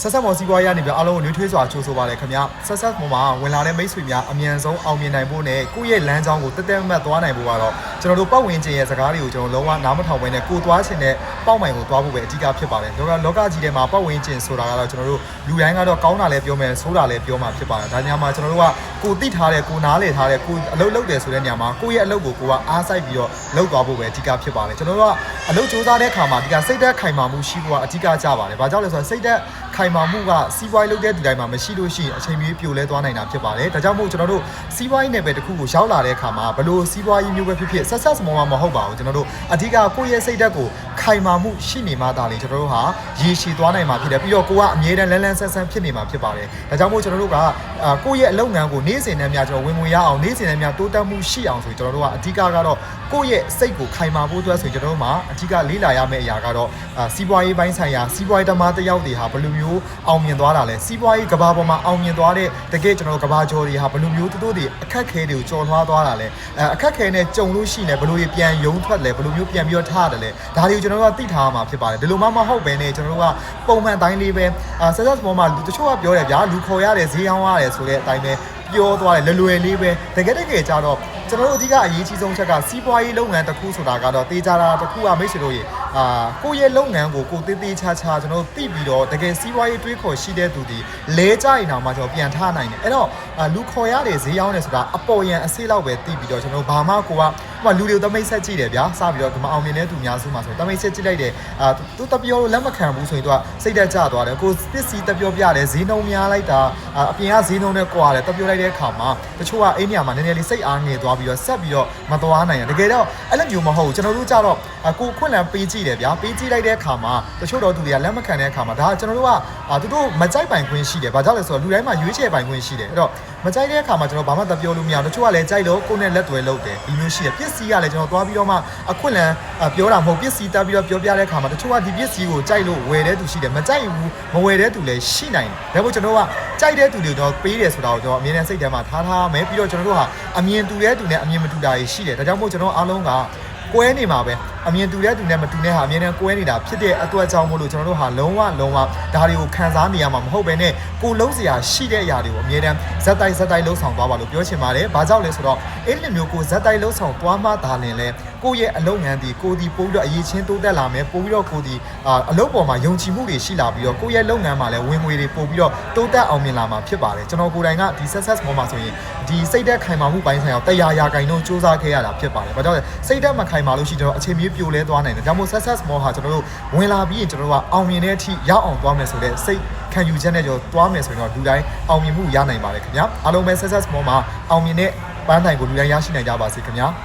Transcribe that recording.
ဆက်ဆက်မော်စီးပွားရနေပြအားလုံးကိုနှွေးထွေးစွာကြိုးဆိုပါရခင်ဗျာဆက်ဆက်မော်မှာဝင်လာတဲ့မိတ်ဆွေများအမြန်ဆုံးအောင်မြင်နိုင်ဖို့နဲ့ကိုယ့်ရဲ့လမ်းကြောင်းကိုတက်တက်မတ်သွားနိုင်ဖို့ကတော့ကျွန်တော်တို့ပတ်ဝန်းကျင်ရဲ့စကားတွေကိုကျွန်တော်လုံးဝနားမထောင်ဘဲနဲ့ကိုသွားချင်တဲ့ပေါက်မိုင်ကိုသွားဖို့ပဲအဓိကဖြစ်ပါတယ်လောကကြီးထဲမှာပတ်ဝန်းကျင်ဆိုတာကတော့ကျွန်တော်တို့လူတိုင်းကတော့ကောင်းတာလည်းပြောမယ်ဆိုးတာလည်းပြောမှာဖြစ်ပါတယ်ဒါညမှာကျွန်တော်တို့ကကိုတိထားတဲ့ကိုနားလေထားတဲ့ကိုအလုပ်လုပ်တယ်ဆိုတဲ့နေရာမှာကိုယ့်ရဲ့အလုပ်ကိုကိုကအားစိုက်ပြီးတော့လုပ်သွားဖို့ပဲအဓိကဖြစ်ပါတယ်ကျွန်တော်တို့ကအလုပ်စူးစမ်းတဲ့အခါမှာဒီကစိတ်သက်ခိုင်မာမှုရှိဖို့ကအဓိကကြပါတယ်ဘာကြောင့်လဲဆိုတော့စိတ်သက်ခိုင်မာမှုကစီးပွားရေးလုပ်တဲ့ဒီတိုင်းမှာမရှိလို့ရှိရင်အချိန်ကြီးပြိုလဲသွားနိုင်တာဖြစ်ပါတယ်ဒါကြောင့်မို့ကျွန်တော်တို့စီးပွားရေးနယ်ပယ်တစ်ခုကိုရောက်လာတဲ့အခါမှာဘလို့စီးပွားရေးမျိုးပဲဖြစ်ဖြစ်ဆက်ဆက်စမောမဟုတ်ပါဘူးကျွန်တော်တို့အဓိကကိုယ့်ရဲ့စိတ်ဓာတ်ကိုခိုင်မာမှုရှိနေမှသာလေကျွန်တော်တို့ဟာရေရှည်သွားနိုင်မှာဖြစ်တယ်ပြီးတော့ကိုကအမြဲတမ်းလန်းလန်းဆန်းဆန်းဖြစ်နေမှာဖြစ်ပါတယ်ဒါကြောင့်မို့ကျွန်တော်တို့ကကိုယ့်ရဲ့အလုပ်ငန်းကိုနေ့စဉ်နဲ့များကျွန်တော်ဝင်ငွေရအောင်နေ့စဉ်နဲ့များတိုးတက်မှုရှိအောင်ဆိုကျွန်တော်တို့ကအဓိကကတော့ကိုယ့်ရဲ့စိတ်ကိုခိုင်မာဖို့အတွက်ဆိုကျွန်တော်တို့မှာအဓိကလေးလာရမယ့်အရာကတော့စီးပွားရေးပိုင်းဆိုင်ရာစီးပွားရေးသမားတစ်ယောက်တွေဟာဘယ်လိုမျိုးအောင်မြင်သွားတာလဲစီးပွားရေးကဘာပေါ်မှာအောင်မြင်သွားတဲ့တကယ်ကျွန်တော်တို့ကဘာကျော်တွေဟာဘယ်လိုမျိုးတို့တွေအခက်ခဲတွေကိုကျော်လွှားသွားတာလဲအခက်ခဲနဲ့ကြုံလို့ရှိနေဘယ်လိုပြန်ယုံထွက်လဲဘယ်လိုမျိုးပြန်ပြီးတော့ထားတယ်လဲဒါတွေကိုကျွန်တော်တို့ကသိထားမှာဖြစ်ပါတယ်ဒီလိုမှမဟုတ်ဘဲနဲ့ကျွန်တော်တို့ကပုံမှန်တိုင်းလေးပဲဆက်ဆက်ပေါ်မှာတချို့ကပြောတယ်ဗျာလူခေါ်ရတယ်ဈေးရောင်းရတယ်ဆိုတဲ့အတိုင်းပဲပြောသွားတယ်လွယ်လေးပဲတကယ်ကြတော့ကျွန်တော်တို့အဓိကအရေးကြီးဆုံးချက်ကစီးပွားရေးလုပ်ငန်းတစ်ခုဆိုတာကတော့တေးကြတာတစ်ခုကမိတ်ဆွေတို့ရေကိုယ့်ရဲ့လုပ်ငန်းကိုကိုသေးချာကျွန်တော်တို့သိပြီးတော့တကယ်စီးပွားရေးတွေးခေါ်ရှိတဲ့သူတွေလဲကြရင်တော့မှကျွန်တော်ပြန်ထားနိုင်တယ်အဲ့တော့လူခေါ်ရတယ်ဈေးရောင်းတယ်ဆိုတာအပေါ်ရန်အစိလောက်ပဲသိပြီးတော့ကျွန်တော်ဘာမှကိုကလူတွေတမိတ်ဆက်ကြည့်တယ်ဗျာစပြီးတော့ဒီမှာအောင်မြင်တဲ့သူများစုမှာဆိုတမိတ်ဆက်ကြည့်လိုက်တယ်သူတပြောလက်မခံဘူးဆိုရင်သူကစိတ်တက်ကြသွားတယ်ကိုပစ္စည်းတပြောပြတယ်ဈေးနှုန်းများလိုက်တာအပြင်ကဈေးနှုန်းနဲ့ကွာတယ်တပြောလိုက်တဲ့အခါမှာတချို့ကအိမ်နေရာမှာနည်းနည်းလေးစိတ်အားငယ်သွားပြီးတော့ဆက်ပြီးတော့မသွားနိုင်ရတကယ်တော့အဲ့လိုမျိုးမဟုတ်ဘူးကျွန်တော်တို့ကြတော့ကိုခွင့်လန်းပေးကြည့်တယ်ဗျာပေးကြည့်လိုက်တဲ့အခါမှာတချို့တော့သူတွေကလက်မခံတဲ့အခါမှာဒါကျွန်တော်တို့ကသူတို့မကြိုက်ပိုင်ခွင့်ရှိတယ်ဘာကြောင့်လဲဆိုတော့လူတိုင်းမှာရွေးချယ်ပိုင်ခွင့်ရှိတယ်အဲ့တော့မကြိုက်တဲ့အခါမှာကျွန်တော်ဘာမှတပြောလို့မရဘူးတချို့ကလည်းကြိုက်လို့ကိုယ်နဲ့လက်တွဲလုပ်တယ်ဒီမျိုးရှိတယ်ပစ္စည်းကလည်းကျွန်တော်သွားပြီးတော့မှအခွင့်လန်းပြောတာမဟုတ်ပစ္စည်းတက်ပြီးတော့ပြောပြတဲ့အခါမှာတချို့ကဒီပစ္စည်းကိုကြိုက်လို့ဝယ်တဲ့သူရှိတယ်မကြိုက်ဘူးမဝယ်တဲ့သူလည်းရှိနိုင်တယ်ဒါပေမဲ့ကျွန်တော်ကကြိုက်တဲ့သူတွေကိုကျွန်တော်ပေးတယ်ဆိုတာကိုကျွန်တော်အမြဲတမ်းစိတ်ထဲမှာထားမယ်ပြီးတော့ကျွန်တော်တို့ဟာအမြင်တူတဲ့သူနဲ့အမြင်မတူတာရှိတယ်ဒါကြောင့်မို့ကျွန်တော်အားလုံးကကွဲနေမှာပဲအမြင်တူတဲ့သူနဲ့မတူတဲ့ဟာအမြင်နဲ့ကွဲနေတာဖြစ်တဲ့အတွက်ကြောင့်မို့လို့ကျွန်တော်တို့ဟာလုံးဝဒါတွေကိုခံစားနေရမှာမဟုတ်ဘဲနဲ့ကိုလုံးစရာရှိတဲ့အရာတွေကိုအမြဲတမ်းဇက်တိုက်လှုပ်ဆောင်သွားပါလို့ပြောချင်ပါတယ်။ဘာကြောင့်လဲဆိုတော့အဲ့ဒီမျိုးကိုဇက်တိုက်လှုပ်ဆောင်သွားမှသာလင်လဲကိုယ့်ရဲ့အလုပ်ငန်းဒီကိုဒီပို့ပြီးတော့အရေးချင်းတိုးတက်လာမယ်ပို့ပြီးတော့ကိုဒီအလုပ်ပေါ်မှာယုံကြည်မှုတွေရှိလာပြီးတော့ကိုယ့်ရဲ့လုပ်ငန်းမှာလည်းဝင်ငွေတွေပို့ပြီးတော့တိုးတက်အောင်မြင်လာမှာဖြစ်ပါတယ်။ကျွန်တော်ကိုယ်တိုင်ကဒီ success ပေါ်မှာဆိုရင်ဒီစိတ်သက်ခိုင်မာမှုပိုင်းဆိုင်ရာ100%စူးစမ်းခဲ့ရတာဖြစ်ပါတယ်။ဘာကြောင့်လဲစိတ်သက်မခိုင်မာလို့ရှိတော့အချိန်မျိုးပြိုလဲသွားနိုင်တယ်။ဒါမှမဟုတ် success မောဟာကျွန်တော်တို့ဝင်လာပြီးရင်ကျွန်တော်တို့ကအောင်မြင်တဲ့အထိရောက်အောင်သွားမယ်ဆိုတဲ့စိတ်ခံယူချက်နဲ့ကျွန်တော်သွားမယ်ဆိုရင်တော့လူတိုင်းအောင်မြင်မှုရနိုင်ပါတယ်ခင်ဗျာ။အားလုံးပဲ success မောမှာအောင်မြင်တဲ့ပန်းတိုင်ကိုလူတိုင်းရရှိနိုင်ကြပါစေခင်ဗျာ။